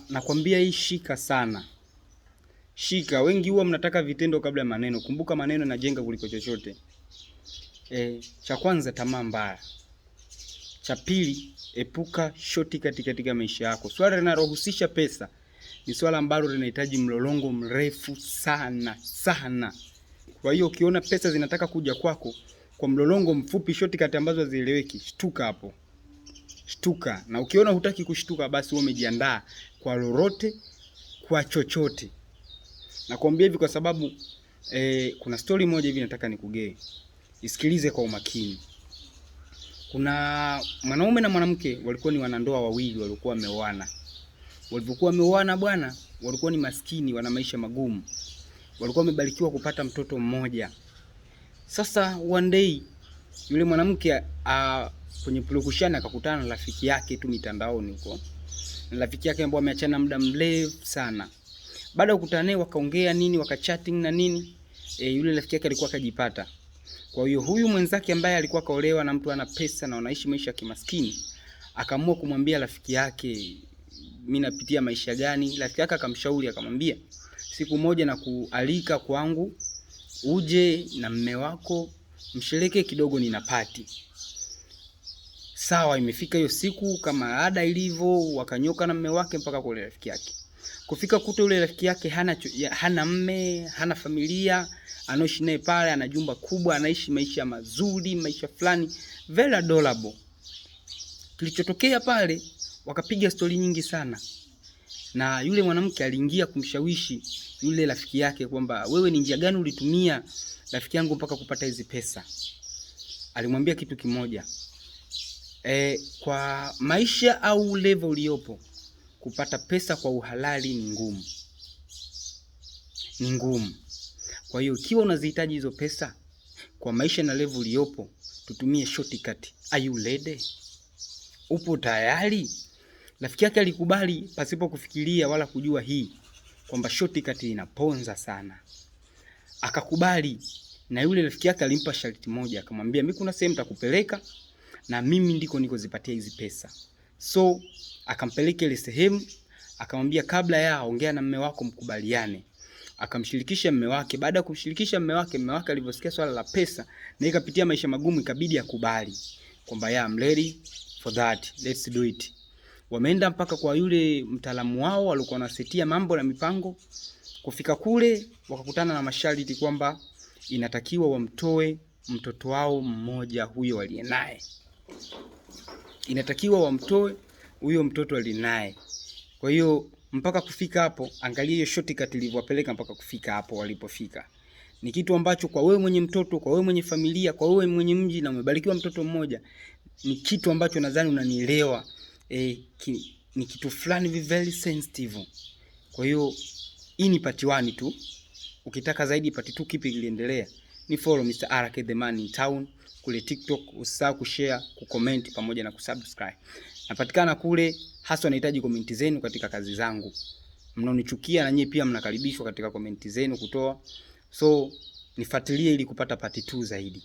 Nakwambia hii shika sana. Shika, wengi huwa mnataka vitendo kabla ya maneno. Kumbuka maneno yanajenga kuliko chochote. Cha kwanza, tamaa mbaya. Cha pili, epuka shortcut katika maisha yako. Swala linalohusisha pesa ni swala ambalo linahitaji mlolongo mrefu sana sana. Kwa hiyo ukiona pesa zinataka kuja kwako kwa mlolongo mfupi, shortcut ambazo hazieleweki, shtuka hapo. Shtuka. Na ukiona hutaki kushtuka, basi wewe umejiandaa kwa lolote, kwa chochote. Nakwambia hivi kwa sababu kuna story moja hivi nataka nikugee. Isikilize kwa umakini. Kuna mwanaume na mwanamke walikuwa ni wanandoa wawili walikuwa wameoana. Walipokuwa wameoana bwana, walikuwa ni maskini, wana maisha magumu. Walikuwa wamebarikiwa kupata mtoto mmoja. Sasa one day yule mwanamke kwenye purukushani akakutana na rafiki yake tu mitandaoni huko. Na rafiki yake ambaye ameachana muda mrefu sana. Baada ya kukutana naye wakaongea nini, wakachatting na nini, yule rafiki yake alikuwa akajipata. Kwa hiyo huyu mwenzake ambaye alikuwa kaolewa na mtu ana pesa na wanaishi maisha ya kimaskini, akaamua kumwambia rafiki yake, mimi napitia maisha gani. Rafiki yake akamshauri akamwambia, siku moja na kualika kwangu uje na mume wako mshereke kidogo, nina party. Sawa, imefika hiyo siku kama ada ilivyo, wakanyoka na mume wake mpaka kwa rafiki yake. Kufika kuta yule rafiki yake hana mme, hana familia, anaishi naye pale, ana jumba kubwa, anaishi maisha mazuri, maisha fulani very adorable. Kilichotokea pale, wakapiga stori nyingi sana. Na yule mwanamke aliingia kumshawishi yule rafiki yake kwamba wewe ni njia gani ulitumia rafiki yangu mpaka kupata hizi pesa. Alimwambia kitu kimoja. Kwa maisha au level uliopo, kupata pesa kwa uhalali ni ngumu. Ni ngumu. Kwa hiyo ikiwa unazihitaji hizo pesa kwa maisha na level uliopo, tutumie shortcut. Are you ready? Upo tayari? Rafiki yake alikubali pasipo kufikiria wala kujua hii kwamba shortcut inaponza sana. Akakubali, na yule rafiki yake alimpa sharti moja, akamwambia mimi kuna sehemu nitakupeleka na mimi ndiko nikozipatia hizi pesa. So akampeleka ile sehemu, akamwambia kabla ya ongea na mume wako mkubaliane. Akamshirikisha mume wake. Baada ya kumshirikisha mume wake alivyosikia swala la pesa na ikapitia maisha magumu, ikabidi akubali kwamba I'm ready for that, let's do it. Wameenda mpaka kwa yule mtaalamu wao, walikuwa wanasetia mambo na mipango. Kufika kule wakakutana na masharti kwamba inatakiwa wamtoe mtoto wao mmoja huyo aliye naye. Inatakiwa wamtoe huyo mtoto aliye naye. Kwa hiyo mpaka kufika hapo, angalia hiyo shortcut ilivyowapeleka mpaka kufika hapo walipofika. Ni kitu ambacho kwa wewe mwenye mtoto, kwa wewe mwenye familia, kwa wewe mwenye mji na umebarikiwa mtoto mmoja, ni kitu ambacho nadhani unanielewa. Ni kitu fulani very sensitive. Kwa hiyo hii ni part 1 tu. Ukitaka zaidi part 2 kipi kiliendelea, ni follow Mr. RK the man in town kule TikTok. Usisahau kushare, kucomment pamoja na kusubscribe. Napatikana kule, hasa nahitaji komenti zenu katika kazi zangu. Mnaonichukia na nyinyi pia mnakaribishwa katika komenti zenu kutoa. So nifuatilie ili kupata part 2 zaidi.